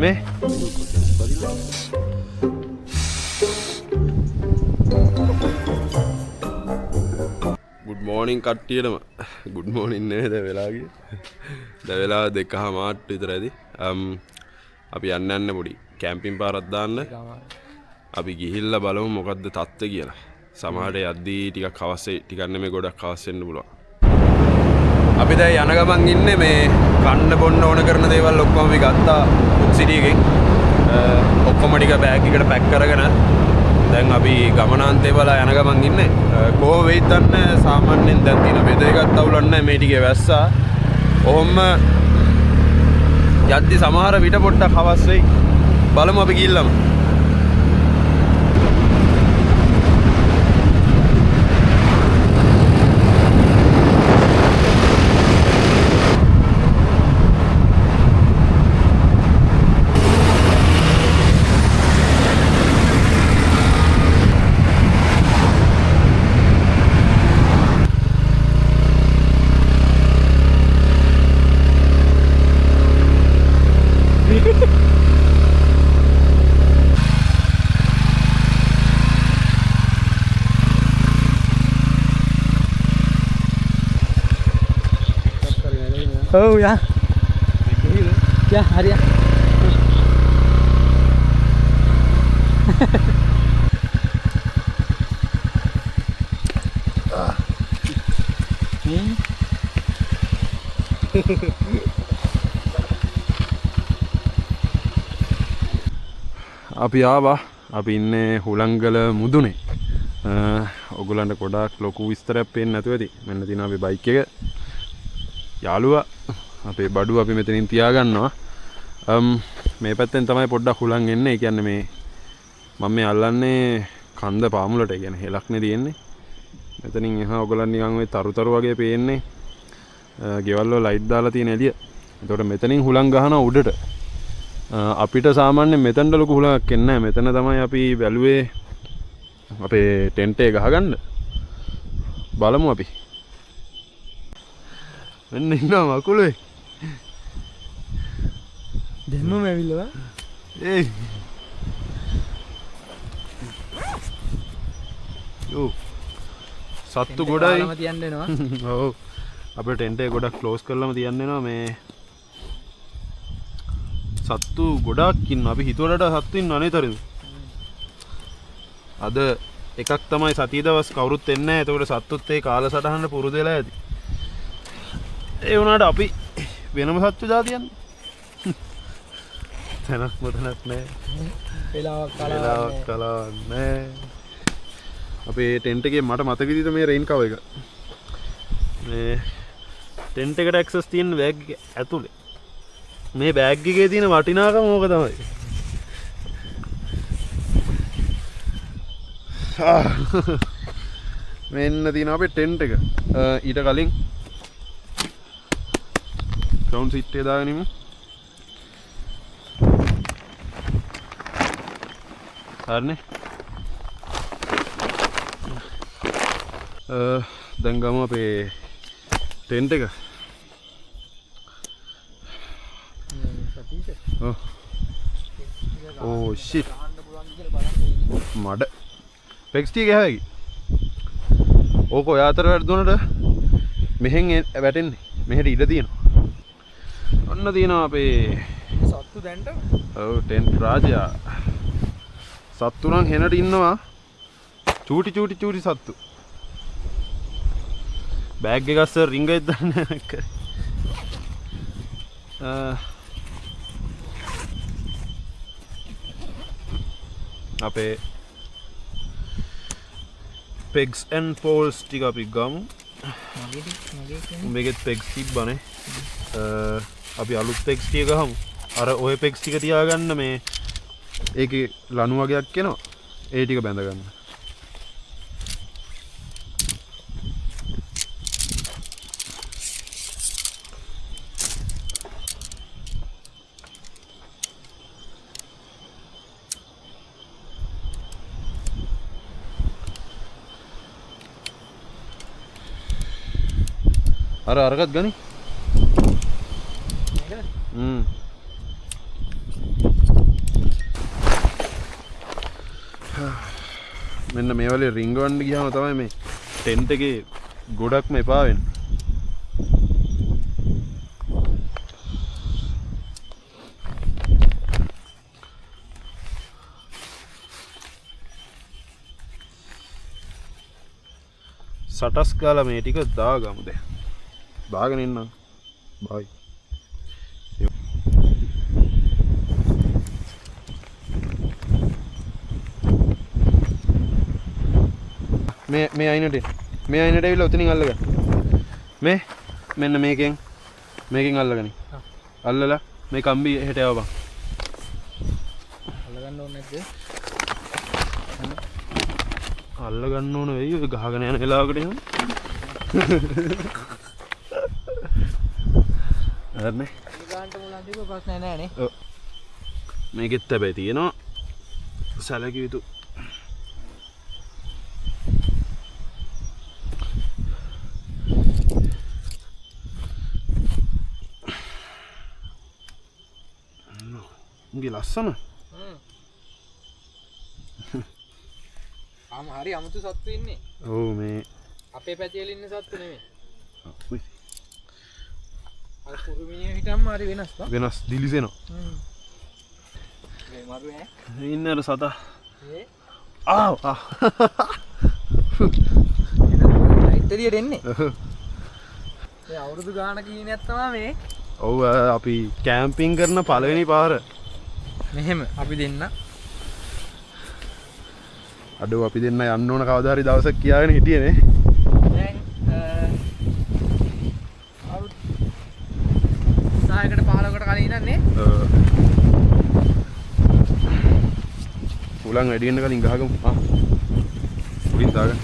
මේ good morning කට්ටියටම good morning නේද වෙලාගේ දැන් වෙලාව 2:00 විතර ඇති අපි යන්න පොඩි කැම්පින් පාරක් දාන්න අපි ගිහිල්ලා බලමු මොකද්ද තත්ත්වය කියලා සමහරට යද්දී ටිකක් අවශ්‍ය ටිකක් නෙමෙයි ගොඩක් අවශ්‍ය වෙන්න පුළුවන් අපි දැන් යන ගමන් ඉන්නේ මේ කන්න බොන්න ඕන කරන දේවල් ඔක්කොම අපි ගත්තා ෆුඩ් සිටි එකෙන් ඔක්කොම ටික බෑග් එකට පැක් කරගෙන දැන් අපි ගමනාන්තේ බලා යන ගමන් ඉන්නේ කොහොම වෙයිද දන්නේ සාමාන්‍යයෙන් දැන් තියෙන බෙද එකක් අවුලක් නැහැ මේ ටිකේ වැස්සා ඔහොම යද්දි සමහර විට පොඩ්ඩක් හවස් වෙයි බලමු අපි ගිහිල්ලාම Oh ya. Ya, hari ya. අපි ආවා අපි ඉන්නේ හුලංගල මුදුනේ ඔයගොල්ලන්ට ගොඩාක් ලොකු විස්තරයක් පේන්නේ නැතුව ඇති මෙන්න තියෙනවා අපි බයික් එක යාළුවා අපේ බඩුව අපි මෙතනින් තියාගන්නවා මේ පැත්තෙන් තමයි පොඩ්ඩක් හුලං එන්නේ ඒ කියන්නේ මේ මම මේ අල්ලන්නේ කන්ද පාමුලට ඒ කියන්නේ හෙලක්නේ තියෙන්නේ මෙතනින් එහා ඔයගොල්ලන් නිකන් ওই තරුතරු වගේ පේන්නේ ගෙවල් වල ලයිට් දාලා තියෙන එළිය එතකොට මෙතනින් හුලං ගහනවා උඩට අපිට සාමාන්‍යයෙන් මෙතනට ලොකු හුලඟක් එන්නේ නැහැ මෙතන තමයි අපි බැලුවේ අපේ ටෙන්ට් එක ගහගන්න බලමු අපි මෙන්න ඉන්නවා මකුලේ දෙන්නම ඇවිල්ලා ඒ යෝ සත්තු ගොඩයි තියන්න වෙනවා ඔව් අපේ ටෙන්ට් එක ගොඩක් ක්ලෝස් කරලාම තියන්න වෙනවා මේ සත්තු ගොඩක් ඉන්නවා අපි හිතුවට සත්තු ඉන්නව නේද අද එකක් තමයි සතිය දවස් කවුරුත් එන්නේ නැහැ එතකොට සත්තුත් ඒ කාලසටහන පුරුදු වෙලා ඇති ඒ වුණාට අපි වෙනම සත්තු જાතියන් තනක් මොතනක් නැහැ වෙලාවක් කලාවක් නැහැ අපේ ටෙන්ට් එකේ මට මතක විදිහට මේ රේන් කවර් එක මේ ටෙන්ට් එකට ඇක්සස් තියෙන බෑග් එක ඇතුලේ මේ බෑග් එකේ තියෙන වටිනාකම ඕක තමයි මෙන්න තියෙනවා අපේ ටෙන්ට් එක ඊට කලින් ග්‍රවුන්ඩ් සීට් එක දාගෙන ඉමු හරිනේ දැන් ගමු අපේ ටෙන්ට් එක oh shit මඩ පෙක්ස්ටි ගහවි ඕක ඔය අතර වැටුනට මෙහෙන් වැටෙන්නේ මෙහෙට ඉඩ තියෙනවා ඔන්න තියෙනවා අපේ සත්තු දැන්ට ඔව් ටෙන්ට් රාජයා සත්තු නම් හෙනට ඉන්නවා චූටි සත්තු බෑග් එක අස්ස රින්ග එකක් දාන්න අපේ pegs and poles ටික අපි ගමු මේකෙත් pegs තිබ්බනේ අපි අලුත් pegs ටික ගහමු අර ඔය pegs ටික තියාගන්න මේ ඒකේ ලණු වගේක් එනවා ඒ ටික බැඳ ගන්න අර අරකට ගනි මෙන්න මේ වලේ රින්ගවන්න ගියාම තමයි මේ ටෙන්ට් එකේ ගොඩක්ම එපා වෙන්නේ. සටස් කාලා මේ ටික දාගමු දැන්. දාගෙන ඉන්නම්. බයි. මේ අයිනට ඇවිල්ලා උතනින් අල්ලගන්න. මෙන්න මේකෙන් අල්ලගනි. අල්ලලා මේ කම්බි හෙට යවපන්. අල්ලගන්න ඕනේ නැද්ද? අල්ලගන්න ඕන වෙයි ඔය ගහගෙන යන වෙලාවකට එහෙම. හරිනේ. ගාන්ට මුලන් දීප ප්‍රශ්න නැහැ නේ. ඔව්. මේකෙත් හැබැයි තියෙනවා සැලකිය යුතු ලස්සන හරි අමුතු සත්තු ඉන්නේ. ඔව් මේ අපේ පැතිවල ඉන්න සත්තු නෙමෙයි. අර කුරුමිනිය හිටම්ම හරි වෙනස් තා. වෙනස් දිලිසෙනවා. මේ මරු ඈ. ඉන්න අර සතා. ඒ ආව් ලයිට් එළියට එන්නේ. ඒ අවුරුදු ගානක ඉන්නේ තමයි මේ. ඔව් අපි කැම්පින් කරන පළවෙනි පාර. මෙහෙම අපි දෙන්න අඩෝ අපි දෙන්න යන්න ඕන කවදා හරි දවසක් කියාගෙන හිටියේ නේ. දැන් අවුරුදු 6කට 15කට කලින් ඉන්නන්නේ. උලන් වැඩි වෙන්න කලින් ගහගමු. උලින් දාගන්න.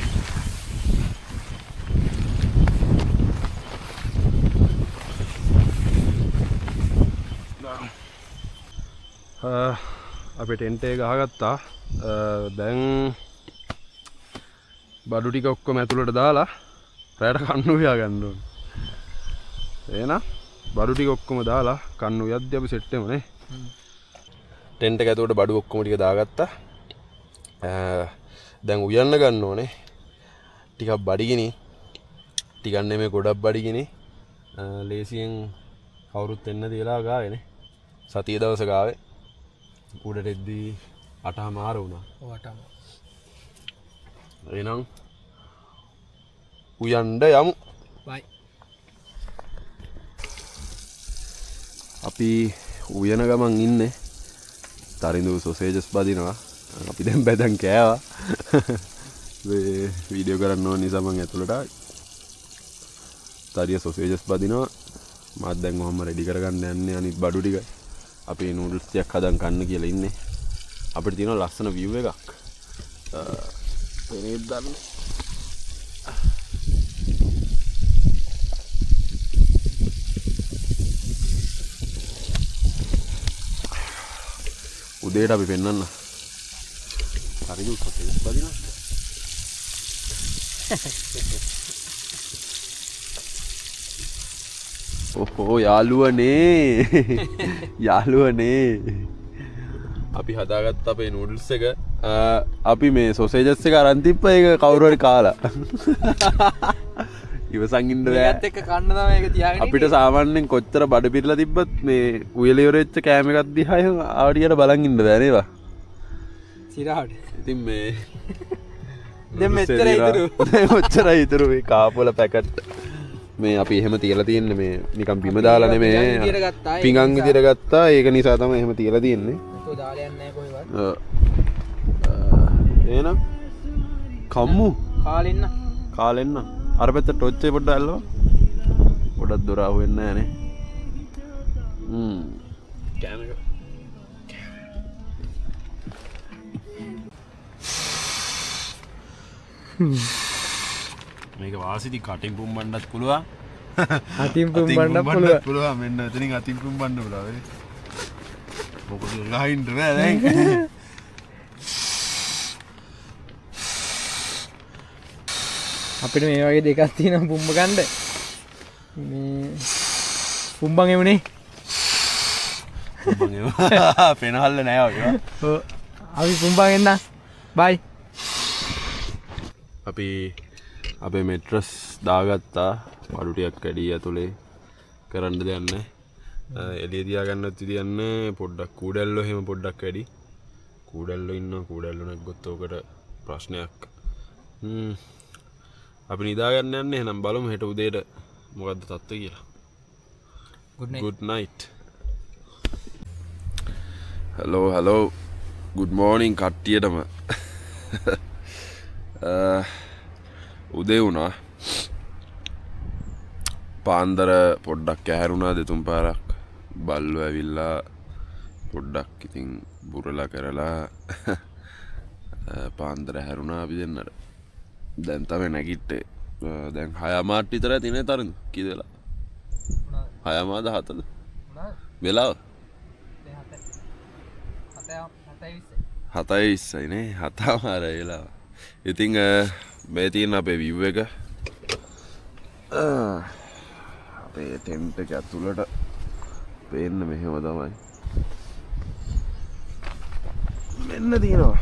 අපේ ටෙන්ට් එක ගහගත්තා. දැන් බඩු ටික ඔක්කොම ඇතුළට දාලා රැයට කන්නු උයා ගන්න ඕනේ. එහෙනම් බඩු ටික ඔක්කොම දාලා කන්නු උයද්දි අපි සෙට් වෙමු නේ. ටෙන්ට් එක ඇතුළට බඩු ඔක්කොම ටික දාගත්තා. දැන් උයන්න ගන්න ඕනේ. ටිකක් බඩගිනි. ටිකක් නෙමෙයි ගොඩක් බඩගිනි. ලේසියෙන් කවුරුත් එන්න තියලා ගාවේනේ. සතිය දවස ගාවේ. උඩට එද්දී 8:00 වුණා. ඔව් 8:00. එහෙනම් උයන්න යමු. බයි. අපි උයන ගමන් ඉන්නේ. තරිඳු සොසේජස් බදිනවා. අපි දැන් බෙදන් කෑවා. මේ වීඩියෝ කරන්න ඕන නිසා මම ඇතුළට ආවේ. තරිය සොසේජස් බදිනවා. මාත් දැන් ඔහම රෙඩි කරගන්න යන්නේ අනිත් බඩු ටික. අපි නූඩල්ස් ටිකක් හදන් කන්න කියලා ඉන්නේ. අපිට තියෙනවා ලස්සන view එකක්. එනේ දන්නේ. උදේට අපි පෙන්නන්න. හරිද කොටේ බදිනවා. ඔහෝ යාළුවනේ. යාළුවනේ. අපි හදාගත්ත අපේ නූඩල්ස් එක. අපි මේ සොසේජස් එක අරන් තිබ්බා ඒක කවුරු හරි කාලා. ඉවසන් ඉන්න බෑ. ඒකත් එක්ක කන්න තමයි ඒක තියාගෙන අපිට සාමාන්‍යයෙන් කොච්චර බඩ පිරලා තිබ්බත් මේ උයල ඉවර වෙච්ච කෑම එකක් දිහා ආවඩියට බලන් ඉන්න බෑ නේද? සිරාවට. ඉතින් මේ දැන් මෙච්චර ඉතුරු. ඔච්චරයි ඉතුරු මේ කාපොල පැකට්. මේ අපි එහෙම තියලා තියෙන්නේ මේ නිකන් බිම දාලා නෙමෙයි. පිඟන් විදියට ගත්තා. ඒක නිසා තමයි එහෙම තියලා තියෙන්නේ. ඒක දාලා යන්නේ නැහැ කොහෙවත්. එහෙනම් කම්මු කාලෙන්න. කාලෙන්න. අර පැත්ත ටොච් එක පොඩ්ඩක් අල්ලව. පොඩක් දොර අහුවෙන්නේ නැහැ නේ. කැමරා. මේක වාසිදි කටින් පුම්බන්නත් පුළුවන්. අතින් පුම්බන්නත් පුළුවන්. මෙන්න එතනින් අතින් පුම්බන්න පුළුවන්. මොකද ගහින්න බෑ දැන්. අපිට මේ වගේ දෙකක් තියෙනවා පුම්බ ගන්න. මේ පුම්බන් එමුනේ. පුම්බන් එමු. පෙනහල්ල නෑ වගේ. ඔව්. අපි පුම්බන් එන්න. බයි. අපි අපේ මෙට්‍රස් දාගත්තා පඩු ටිකක් කැඩී ඇතුලේ කරන්න දෙයක් නැහැ. එළිය තියාගන්නත් විදියන්නේ පොඩ්ඩක් කූඩැල්ලෝ එහෙම පොඩ්ඩක් වැඩි. කූඩැල්ලෝ ඉන්නවා කූඩැල්ලෝ නැග්ගොත් ඔකට ප්‍රශ්නයක්. අපි නිදාගන්න යන්නේ එහෙනම් බලමු හෙට උදේට මොකද්ද තත්ත්වය කියලා. Good night. Hello. Good morning කට්ටියටම. උදේ වුණා. පාන්දර පොඩ්ඩක් ඇහැරුණා දෙතුන් පාරක්. බල්ලෝ ඇවිල්ලා පොඩ්ඩක් ඉතින් බුරලා කරලා පාන්දර ඇහැරුණා අපි දෙන්නට. දැන් තමයි නැගිට්ටේ. දැන් 6:00 විතර තිනේ තරන් කී වෙලා? 6:00ද 7:00ද? වෙලාව? 7:20 නේ 7:00 වෙලාව. ඉතින් මේ තියෙන අපේ view එක අපේ ටෙන්ට් එක ඇතුළට පේන්න මෙහෙම තමයි. මෙන්න තියෙනවා.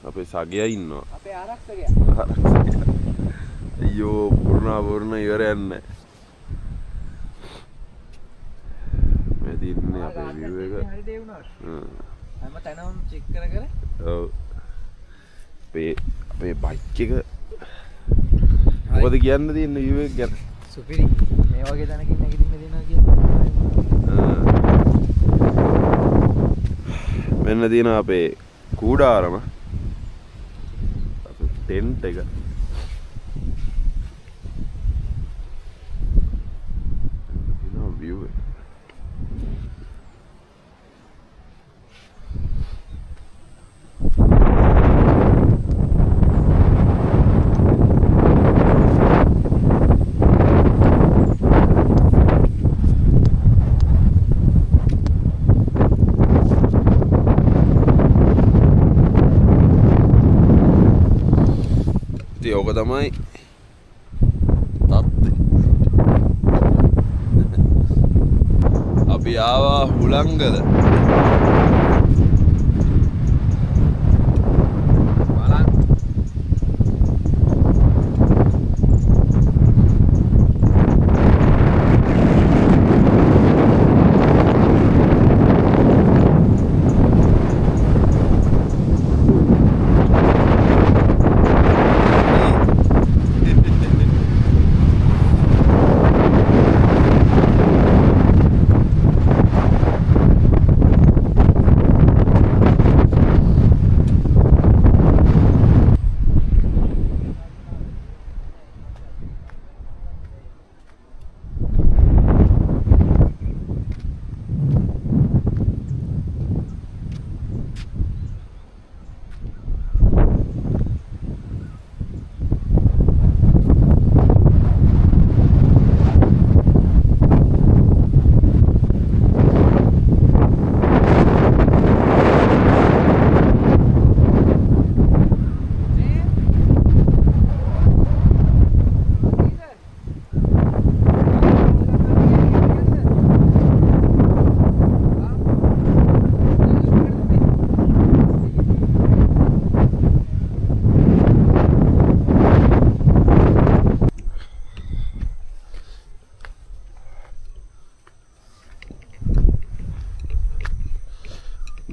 අපේ සගයා ඉන්නවා. අපේ ආරක්ෂකයා. අයියෝ පුරණ ඉවරයක් නැහැ. මේ දින්නේ අපේ view එක. හරි දේ වුණා. හැම තැනම චෙක් කර. ඔව්. අපේ බයික් එක මොකද කියන්න තියෙන view එක ගැන? සුපිරි. මේ වගේ තැනකින් නැගිටින්න දෙනවා කියන්නේ. මෙන්න තියෙන අපේ කූඩාරම අපේ ටෙන්ට් එක. තියෙන view එක. ඕක තමයි තත්ත්වය. අපි ආවා හුලංගල.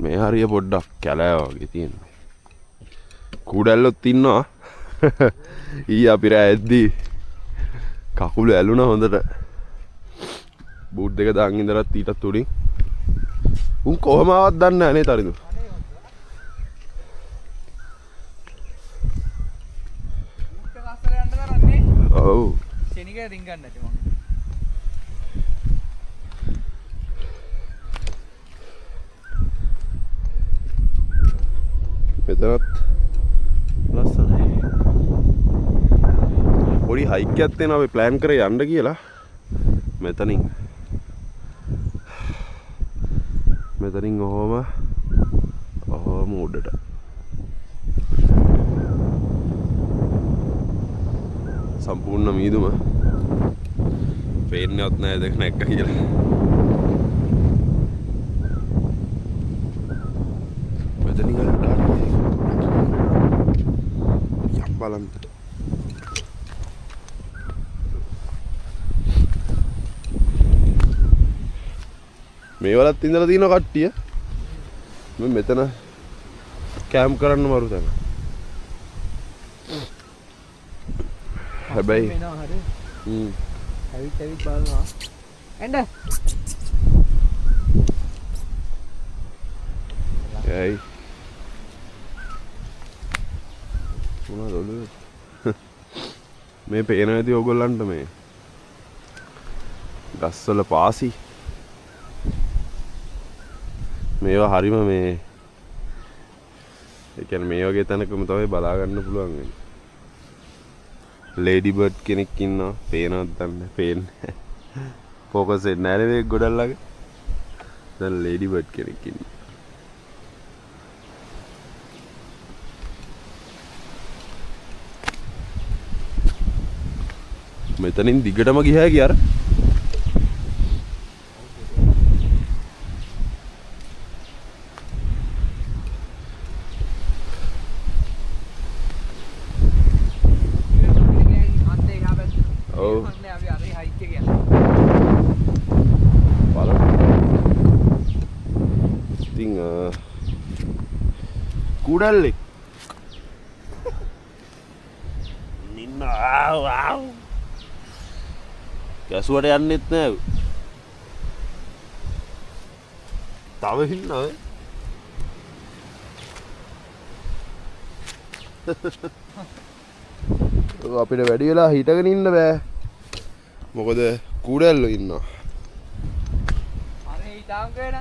මේ හරිය පොඩ්ඩක් කැලෑ වගේ තියෙනවා. කූඩැල්ලොත් ඉන්නවා. ඊ අපි රෑ ඇද්දි කකුල ඇලුනා හොඳට. බූට් දෙක දාන් ඉඳලත් ඊටත් උඩින්. උන් කොහම ආවත් දන්නේ නැහැ නේ තරිදු. ඔව්. සෙනික රින් ගන්න නැති මම. මෙතනත් ලස්සනයි. පොඩි හයික් එකක් තියෙනවා අපි ප්ලෑන් කරේ යන්න කියලා. මෙතනින් ඔහොම උඩට. සම්පූර්ණ මීදුම. පේන්නේවත් නැහැ දෙක නැක්ක කියලා. මෙතනින් අර යම් බලන්න. මේ වලත් ඉඳලා තියෙන කට්ටිය මම මෙතන කැම්ප් කරන්න මරු තැන. හැබැයි ඇවිත් බලනවා එන්න ඇයි මොනවද ඔළුවේ මේ පේන ඇති ඔයගොල්ලන්ට මේ ගස්වල පාසි මේවා හරිම මේ ඒ කියන්නේ මේ වගේ තැනකම තමයි බලා ගන්න පුළුවන් වෙන්නේ. ලේඩි බර්ඩ් කෙනෙක් ඉන්නවා පේනවද දන්නේ පේන්නේ ફોකස් එක නැහැ නේ ගොඩක් ළඟ. දැන් ලේඩි බර්ඩ් කෙනෙක් ඉන්නවා. මෙතනින් දිගටම ගියා කිය අර කුඩල්ලෙක් නින්න ගැසුවට යන්නෙත් නෑ. තව ඉන්නව අපිට වැඩි වෙලා හිටගෙන ඉන්න බෑ. මොකද කුඩල්ලෝ ඉන්නවා. අනේ ඊටාම් කේන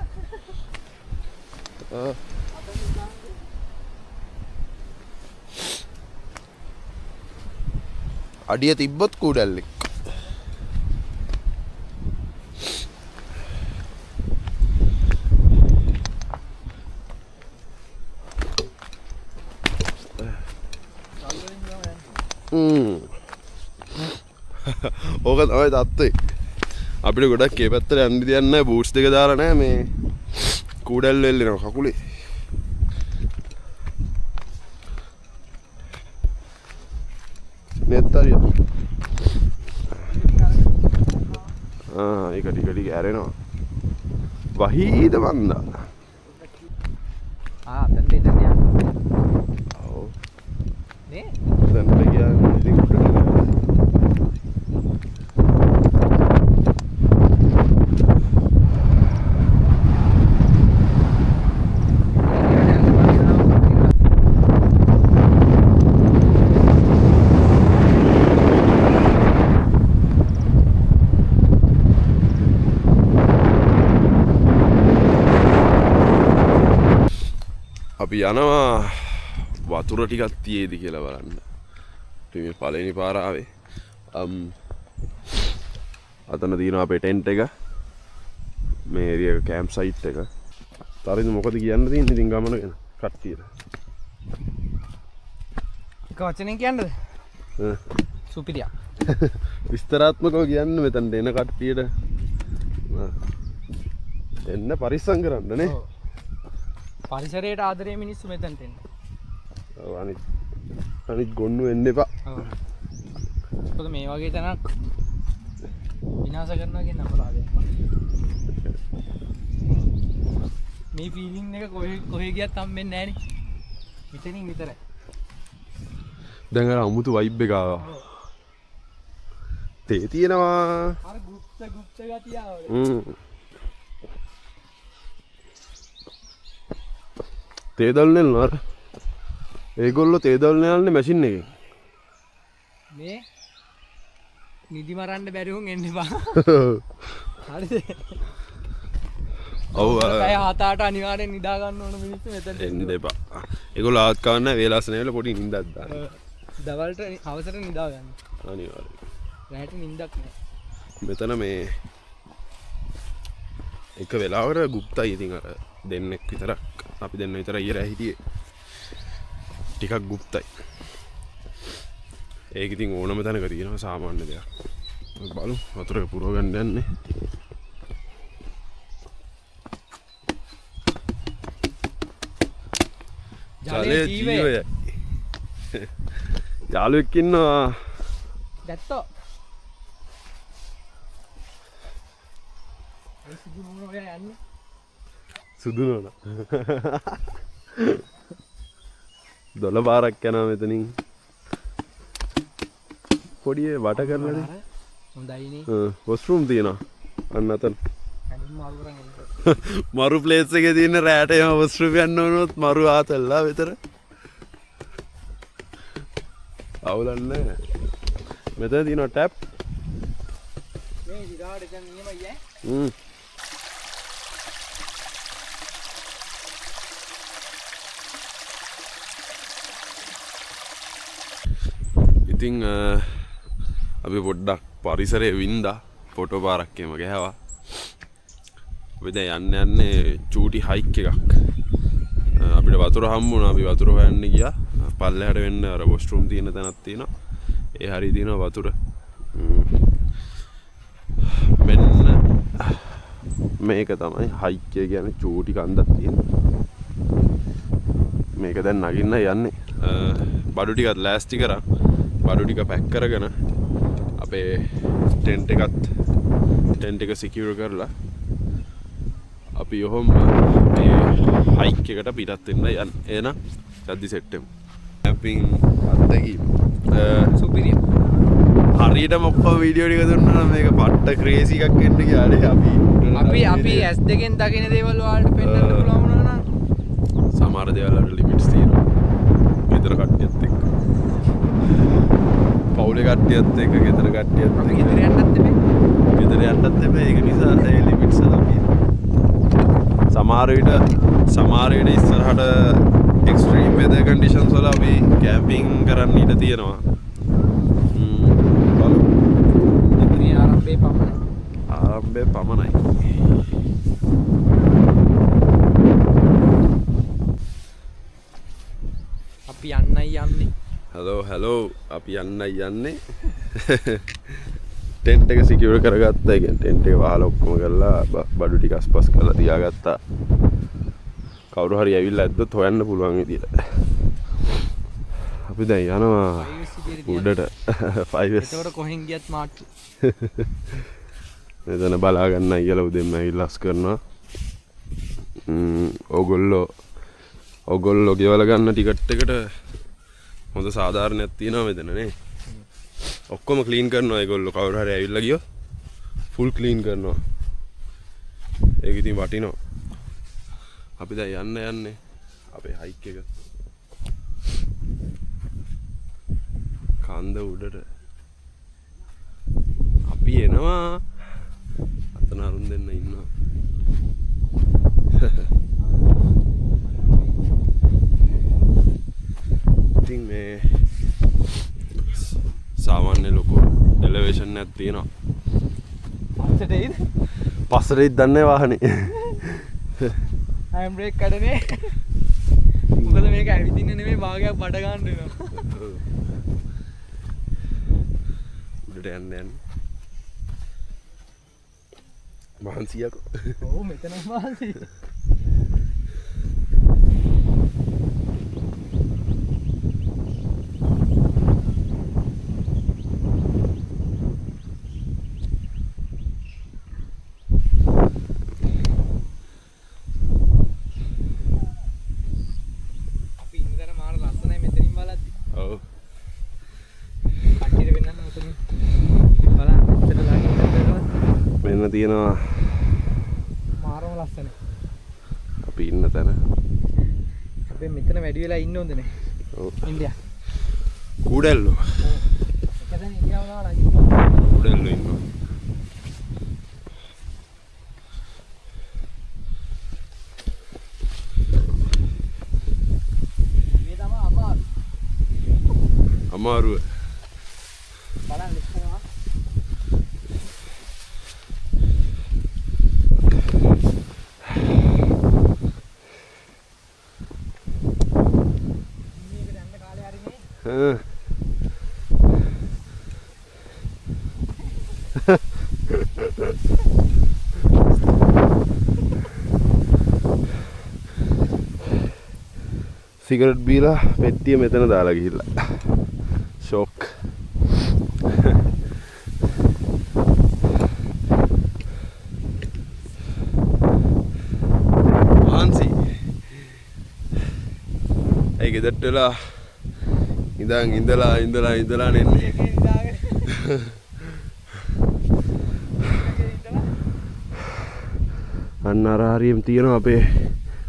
අඩිය තිබ්බොත් කුඩල්ලෙක්. ඕක තමයි තත්ත්වේ. අපිට ගොඩක් ඒ පැත්තට යන්න දෙයක් නැහැ. බූට්ස් දෙක දාලා නැහැ මේ කුඩල්ල එල්ලෙනවා කකුලේ. නෙත්තරිය. ඒක ටික ටික ඇරෙනවා. වහීද මන්දා. දැන් දෙන්න යන්න. ඔව්. නේ? දැන් කියන්නේ ඉතින් උඩට අපි යනවා වතුර ටිකක් තියේද කියලා බලන්න. මේ පළවෙනි පාර ආවේ. අතන තියෙනවා අපේ ටෙන්ට් එක. මේ ඒරියා එක කැම්ප් සයිට් එක. තරින්ද මොකද කියන්න තියෙන්නේ ඉතින් ගමන ගැන කට්ටියට? එක වචනෙන් කියන්නද? සුපිරියා. විස්තරාත්මකව කියන්න මෙතනට එන කට්ටියට. එන්න පරිස්සම් කරන්න නේ. පරිසරයට ආදරේ මිනිස්සු මෙතනට එන්න. ඔව් අනිත් ගොන්නු එන්න එපා. ඔව්. මොකද මේ වගේ තැනක් විනාශ කරනවා කියන අපරාධයක්. මේ ෆීලිං එක කොහෙ ගියත් හම්බෙන්නේ නැහැ නේ. මෙතනින් විතරයි. දැන් අර අමුතු වයිබ් එක ආවා. තේ තියෙනවා. අර ගුප්ත ගතිය ආවද? තේ දල්නේ නර. ඒගොල්ලෝ තේ දල්නේ යන්නේ මැෂින් එකෙන්. මේ නිදි මරන්න බැරි වුන් එන්න එපා. හරිද? ඔව් අය 7-8 අනිවාර්යෙන් නිදා ගන්න ඕන මිනිස්සු මෙතන එන්න එපා. ඒගොල්ලෝ ආත් කවන්න වේලාසන වෙලා පොඩි නිින්දක් දාන්න. දවල්ට අවසර නිදා ගන්න. අනිවාර්යෙන්. රැට නිින්දක් නැහැ. මෙතන මේ එක වෙලාවකට ගුප්තයි ඉතින් අර දෙන්නෙක් විතරක් අපි දෙන්න විතර ඊරා හිටියේ. ටිකක් ගුප්තයි. ඒක ඉතින් ඕනම තැනක තියෙනවා සාමාන්‍ය දෙයක්. බලමු වතුරක පුරව ගන්න යන්නේ. ජලය ජීවයයි. යාළුවෙක් ඉන්නවා. දැත්තෝ. ඒ සුදු නෝන ඔය යන්නේ. සුදු නෝන. 12 පාරක් යනවා මෙතනින්. පොඩි වට කරලාද? හොඳයිනේ. වොස්රූම් තියෙනවා. අන්න අතන. කලින් මාරු කරන් එන්න. මරු ප්ලේස් එකේ තියෙන රෑට එම වොස්රූම් යන්න ඕනොත් මරු ආතල්ලා විතර. අවුලක් නැහැ. මෙතන තියෙනවා ටැප්. මේ ඉදාට දැන් නියමයි ඈ. ඉතින් අපි පොඩ්ඩක් පරිසරය වින්දා ෆොටෝ පාරක් එහෙම ගෑවා. අපි දැන් යන්නේ චූටි හයික් එකක්. අපිට වතුර හම්බුණා. අපි වතුර හොයන්න ගියා. පල්ලෙහාට වෙන්න අර වොස්රූම් තියෙන තැනක් තියෙනවා. ඒ හරිය තියෙනවා වතුර. මෙන්න මේක තමයි හයික් එක කියන්නේ චූටි කන්දක් තියෙන. මේක දැන් නගින්න යන්නේ. බඩු ටිකත් ලෑස්ති කරා. බඩු ටික පැක් කරගෙන අපේ ටෙන්ට් එක සිකියුර් කරලා අපි යොහොම මේ හයික් එකට පිටත් වෙන්න යන්න. එහෙනම් සද්දි සෙට් වෙමු. කැම්පින් අත්දැකීම් සුපිරිය. හරියටම ඔක්කොම වීඩියෝ ටික දුන්නා නම් මේක පට්ට ක්‍රේසි එකක් වෙන්න ගියානේ අපි ඇස් දෙකෙන් දකින දේවල් වලට පෙන්වන්න පුළුවන් වුණා නම් සමහර දේවල් වලට ලිමිට්ස් තියෙනවා. ගෙදර කට්ටියත් එක්ක. පවුලේ කට්ටියත් එක්ක ගෙදර කට්ටියත් අපි එක්ක. ගෙදර යන්නත් එපේ. ගෙදර යන්නත් එපේ. ඒක නිසා ඒ ලිමිට්ස් වල අපි සමහර විට ඉස්සරහට එක්ස්ට්‍රීම් වෙදර් කන්ඩිෂන්ස් වල අපි කැම්පින් කරන්න ඉඩ තියෙනවා. බලමු. ඉතින් ආරම්භයේ පමණයි. ආරම්භයේ පමණයි. අපි යන්නයි යන්නේ. හලෝ අපි යන්නයි යන්නේ. ටෙන්ට් එක සිකියුර් කරගත්තා. ඒ කියන්නේ ටෙන්ට් එක වහලා ඔක්කොම කරලා බඩු ටික අස්පස් කරලා තියාගත්තා. කවුරු හරි ඇවිල්ලා ඇද්දොත් හොයන්න පුළුවන් විදියට. අපි දැන් යනවා උඩට 5S. ඒතකොට කොහෙන් ගියත් මාට්ටු. මෙතන බලා ගන්නයි කියලා උදෙන්ම ඇවිල්ලා අස් කරනවා. ඕගොල්ලෝ ගෙවලා ගන්න ටිකට් එකට හොඳ සාධාරණයක් තියෙනවා මෙතන නේ. ඔක්කොම ක්ලීන් කරනවා ඒගොල්ලෝ. කවුරු හරි ඇවිල්ලා ගියොත් ෆුල් ක්ලීන් කරනවා. ඒක ඉතින් වටිනවා. අපි දැන් යන්නේ අපේ හයික් එක. කන්ද උඩට. අපි එනවා. අතන අරුන් දෙන්න ඉන්නවා. ඉතින් මේ සාමාන්‍ය ලොකු එලෙවේෂන් එකක් තියෙනවා. පස්සට එයිද? පස්සට එයිද දන්නේ වාහනේ. හෑන්ඩ් බ්‍රේක් කඩනේ. මොකද මේක ඇවිදින්න නෙමෙයි භාගයක් බඩ ගන්න වෙනවා. උඩට යන්න. මහන්සියකෝ. ඔව් මෙතන මහන්සි. මෙන්න තියෙනවා මාරම ලස්සන. අපි ඉන්න තැන. අපි මෙතන වැඩි වෙලා ඉන්න හොඳ නේ. ඔව්. ඉන්දියා. කුඩෙල්ලෝ. එක දැන් ඉන්දියාව ගාලා කුඩෙල්ලෝ ඉන්නවා. මේ තමයි අමාරු. අමාරුව. බලන්න ඉස්සරහා. සිගරට් බීලා පෙට්ටිය මෙතන දාලා ගිහිල්ලා. ෂොක්. හාන්සි. ඒ ගෙදරට වෙලා ඉඳලා නෙන්නේ. අන්න අර හරියම තියෙනවා අපේ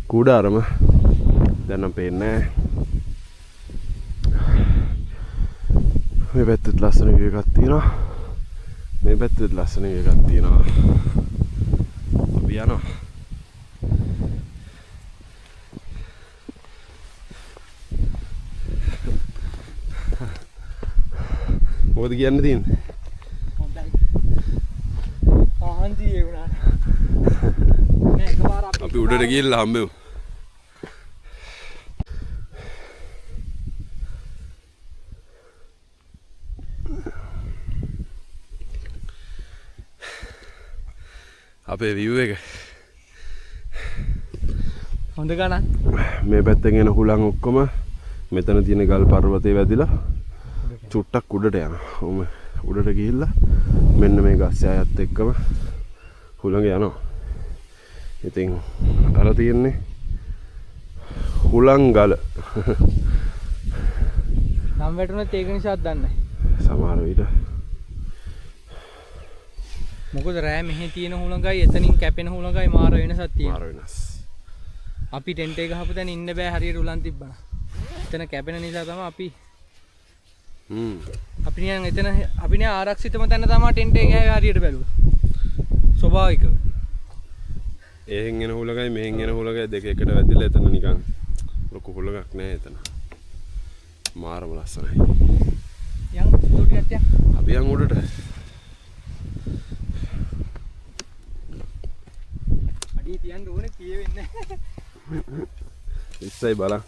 කුඩාරම. දැන් නම් පේන්නේ නැහැ. මේ පැත්තෙත් ලස්සන view එකක් තියෙනවා. මේ පැත්තෙත් ලස්සන view එකක් තියෙනවා. අපි යනවා. මොකද කියන්න තියෙන්නේ? හොඳයි. ආන්ති ඒ වුණා. මේ එකපාර අපි උඩට ගිහිල්ලා හම්බෙමු. අපේ view එක හොඳ ගණන්. මේ පැත්තෙන් එන හුලං ඔක්කොම මෙතන තියෙන ගල් පර්වතේ වැදිලා චුට්ටක් උඩට යනවා. ඔම උඩට ගිහිල්ලා මෙන්න මේ ගස් යායත් එක්කම හුලඟ යනවා. ඉතින් අර තියෙන්නේ හුලං ගල. නම් වැටුණත් ඒක නිසාත් දන්නේ නැහැ. සමහර විට මොකද රෑ මෙහි තියෙන හුලඟයි එතනින් කැපෙන හුලඟයි මාර වෙනසක් තියෙනවා. මාර වෙනස්. අපි ටෙන්ට් එක ගහපු තැන ඉන්න බෑ හරියට උලන් තිබ්බන. එතන කැපෙන නිසා තමයි අපි නිකන් එතන අපි නේ ආරක්ෂිතම තැන තමයි ටෙන්ට් එක ගහේ හරියට බැලුවා. ස්වභාවිකව. එහෙන් එන හුලඟයි මෙහෙන් එන හුලඟයි දෙක එකට වැදිලා එතන නිකන් ලොකු හුලඟක් නෑ එතන. මාරම ලස්සනයි. යන් උඩට යන්න. අපි යන් උඩට. අඩිය තියන්න ඕනේ කියෙවෙන්නේ නැහැ. ඉස්සයි බලන්න.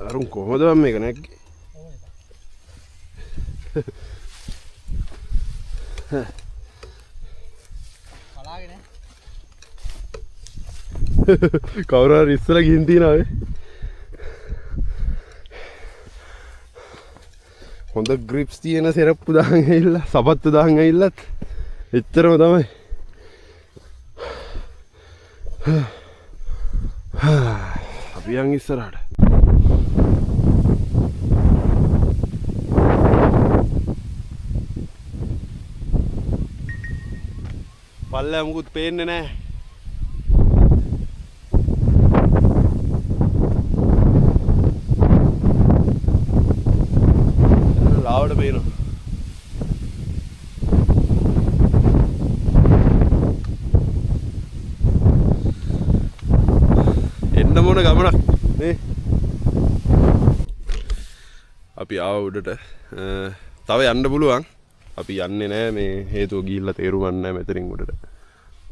අරුන් කොහොමද මම මේක නැග්ගේ? බලාගෙන කවුරු හරි ඉස්සලා ගිහින් තියනවා වේ. හොඳ ග්‍රිප්ස් තියෙන සෙරප්පු දාන් ඇවිල්ලා සපත්තු දාන් ඇවිල්ලත් එච්චරම තමයි. අපි යන් ඉස්සරහට. පල්ලෙහා මුකුත් පේන්නේ නැහැ. ලාවට පේනවා. එන්න මොන ගමනක් නේ. අපි ආව උඩට. තව යන්න පුළුවන්. අපි යන්නේ නැහැ මේ හේතුව ගිහිල්ලා තේරුම් ගන්න නැහැ මෙතනින් උඩට.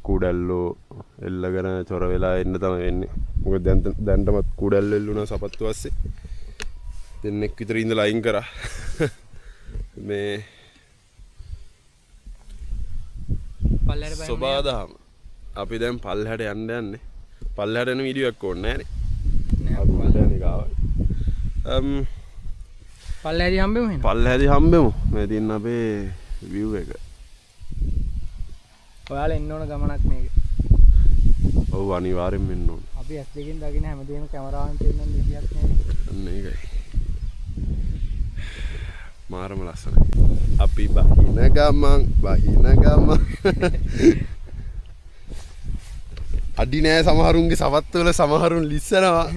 කුඩැල්ලෝ එල්ලගෙන චොර වෙලා එන්න තමයි වෙන්නේ. මොකද දැන්ටමත් කුඩැල්ලෝ එල්ලුණා සපත්තු ඇස්සේ. දෙන්නෙක් විතර ඉඳලා අයින් කරා. මේ පල්ලෙහාට බහින්න. සබාදහම අපි දැන් පල්ලෙහාට යන්නේ. පල්ලෙහාට යන වීඩියෝ එකක් ඕනේ නැහනේ. නෑ අපි පල්ලෙහාට ගාවයි. පල්ලෙහාදී හම්බෙමු එහෙනම්. පල්ලෙහාදී හම්බෙමු. මේ තියෙන අපේ view එක. ඔයාලා එන්න ඕන ගමනක් මේක. ඔව් අනිවාර්යෙන්ම එන්න ඕන. අපි ඇස් දෙකෙන් දකින්න හැමදේම කැමරාවෙන් පෙන්නන විදියක් නෑ. අන්න ඒකයි. මාරම ලස්සනයි. අපි බහින ගමන් අඩි නෑ සමහරුන්ගේ සවත්ත වල සමහරුන් ලිස්සනවා.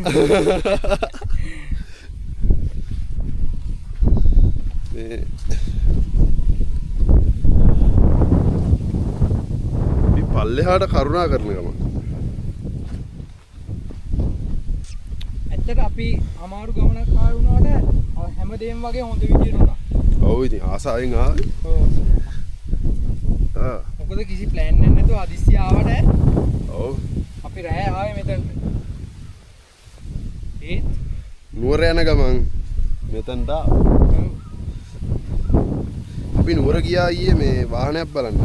මේ පල්ලෙහාට කරුණා කරන ගමන්. ඇත්තට අපි අමාරු ගමනක් ආව වුණාට හැමදේම වගේ හොඳ විදියට උනා. ඔව් ඉතින් ආසාවෙන් ආවේ. ඔව්. මොකද කිසි ප්ලෑන් එකක් නැතුව අදිස්සිය ආවට ඔව්. අපි රෑ ආවේ මෙතනට. ඒත් නුවර යන ගමන් මෙතනට අපි නුවර ගියා ඊයේ මේ වාහනයක් බලන්න.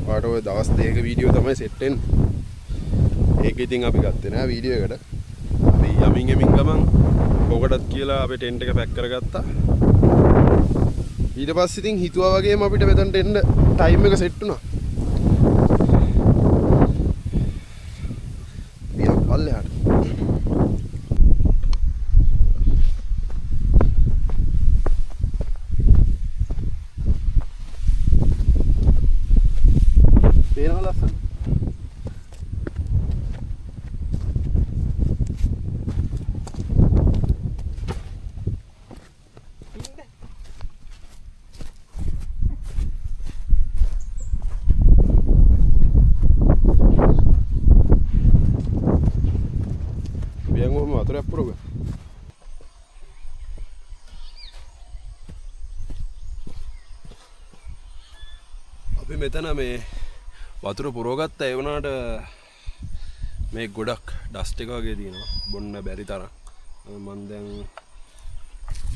පාට ඔය දවස් දෙකක වීඩියෝ තමයි සෙට් වෙන්නේ. ඒක ඉතින් අපි ගත්තේ නෑ වීඩියෝ එකට. අපි යමින් යමින් ගමන් ඔකටත් කියලා අපි ටෙන්ට් එක පැක් කරගත්තා. ඊට පස්සේ ඉතින් හිතුවා වගේම අපිට මෙතනට එන්න ටයිම් එක සෙට් වුණා. පියක් පල්ලෙහාට. පේනවා ලස්සන. වතුරක් පුරව. අපි මෙතන මේ වතුර පුරවගත්ත ඒ වුණාට මේ ගොඩක් ඩස්ට් එක වගේ තියෙනවා. බොන්න බැරි තරම්. මම දැන්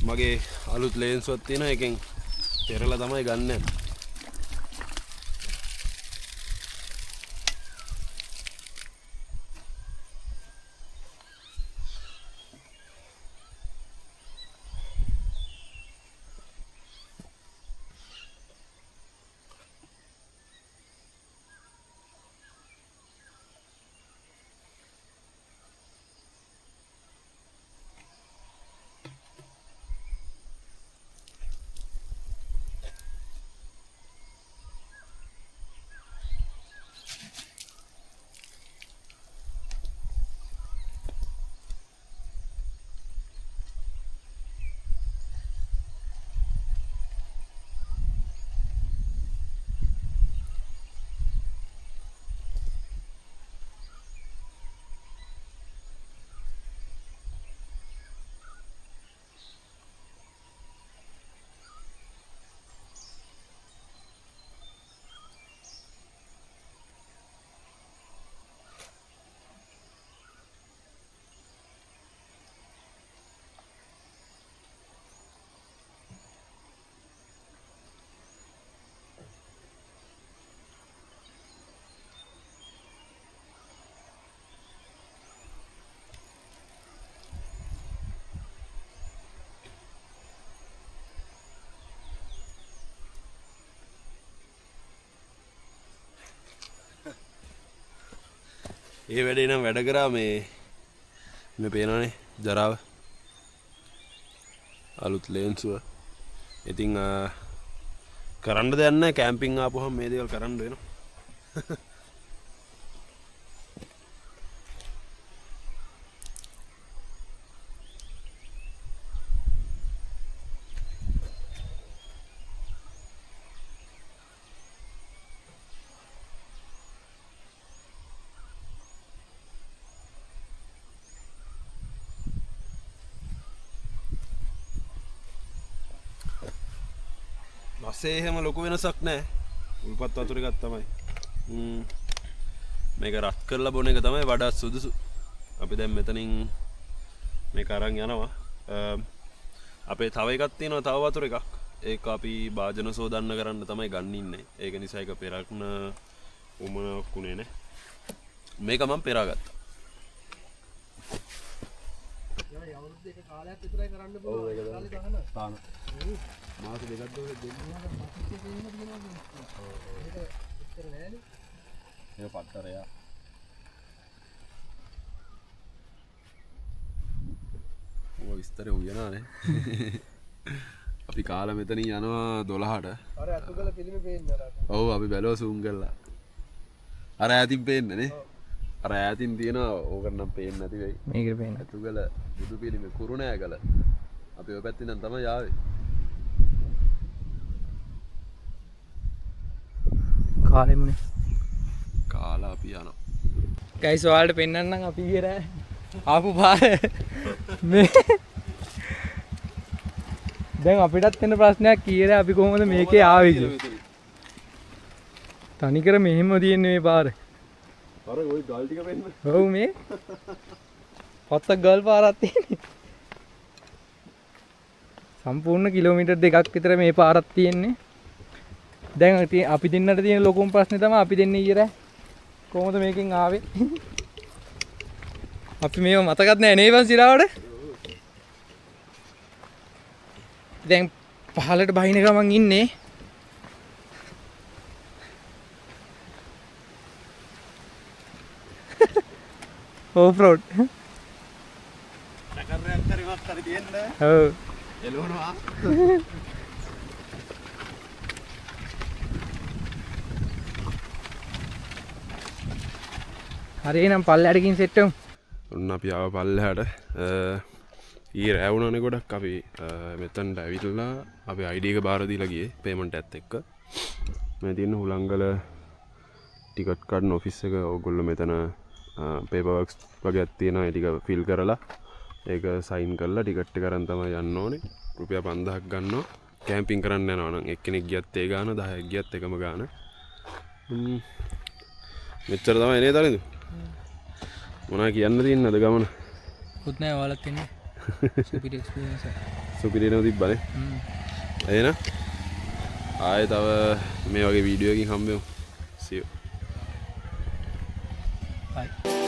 මගේ අලුත් ලේන්සුවක් තියෙනවා. එකෙන් පෙරලා තමයි ගන්න. ඒ වැඩේ නම් වැඩ කරා මේ පේනවනේ ජරාව අලුත් ලේන්සුව. ඉතින් කරන්න දෙයක් නැහැ. කැම්පින් ආපුවම මේ දේවල් කරන්න වෙනවා. මස්සේ එහෙම ලොකු වෙනසක් නැහැ. උල්පත් වතුර එකක් තමයි. මේක රත් කරලා බොන එක තමයි වඩාත් සුදුසු. අපි දැන් මෙතනින් මේක අරන් යනවා. අපේ තව එකක් තියෙනවා, තව වතුර එකක්. ඒක අපි භාජන සෝදන්න කරන්න තමයි ගන්න ඉන්නේ. ඒක නිසා ඒක පෙරක්න උමනක් උනේ නැහැ. මේක මම පෙරාගත්තා. ඒක කාලයක් විතරයි කරන්න පුළුවන්. කාලේ ගහන. තාන. මාස දෙකක් දවස් දෙන්නවා. ඒක ඉතර නෑනේ. ඒක පත්තරය. ඔය විස්තරේ උයනානේ. අපි කාලා මෙතනින් යනවා 12ට. අර අතුගල පිළිමේ පේන්නේ අර. ඔව් අපි බැලුවා zoom කරලා. අර ඈතින් පේන්නේ නේ. අර ඈතින් තියෙනවා ඕකට නම් පේන්නේ නැති වෙයි. මේකේ පේන්නේ. අතුගල බුදු පිළිමේ කුරුණෑගල. අපි ඔය පැත්තෙන් නම් තමයි ආවේ. කාලෙමුනේ. කාලා අපි යනවා. ගයිස් ඔයාලට පෙන්නන්නම් අපි ගියේ ආපු පාර. මේ දැන් අපිටත් එන ප්‍රශ්නයක් කීයද අපි කොහොමද මේකේ ආවේ කියලා. තනිකර මෙහෙම තියෙන්නේ මේ පාර. අර ওই ගල් ටික පෙන්න. ඔව් මේ. පොත්තක් ගල් පාරක් තියෙන්නේ. සම්පූර්ණ කිලෝමීටර් 2ක් විතර මේ පාරක් තියෙන්නේ. දැන් අපි දෙන්නට තියෙන ලොකුම ප්‍රශ්නේ තමයි අපි දෙන්නේ ඊයර කොහොමද මේකෙන් ආවේ? අපි මේව මතකත් නෑ නේ වන් සිරාවට. දැන් පහලට බහින ගමන් ඉන්නේ ඕෆ් රෝඩ්. නගරයක් හරිවත් හරි තියෙන්නේ. ඔව්. එළවනවා. හරි එහෙනම් පල්ලෙහාට ගිහින් සෙට් වෙමු. ඔන්න අපි ආව පල්ලෙහාට. ඊ රැවුණනේ ගොඩක් අපි මෙතනට ඇවිල්ලා අපි ID එක බාර දීලා ගියේ පේමන්ට් එකත් එක්ක. මේ තියෙන හුලංගල ටිකට් කඩන ඔෆිස් එක ඕගොල්ලෝ මෙතන පේපර් වර්ක්ස් වගේක් තියෙනවා. ඒ ටික ෆිල් කරලා ඒක සයින් කරලා ටිකට් එක අරන් තමයි යන්න ඕනේ. රුපියල් 5000ක් ගන්නවා. කැම්පින් කරන්න යනවා නම් එක්කෙනෙක් ගියත් ඒ ගාන 10ක් ගියත් එකම ගාන. මෙච්චර තමයි නේද අලින්දු? මොනවා කියන්න තියෙනවද අද ගමන? පුත් නෑ ඔයාලත් ඉන්නේ. සුපිරි එක්ස්පීරියන්ස් එක. සුපිරි නෝ තිබ්බනේ. එහෙනම් ආයේ තව මේ වගේ වීඩියෝ එකකින් හම්බෙමු. see you. Bye.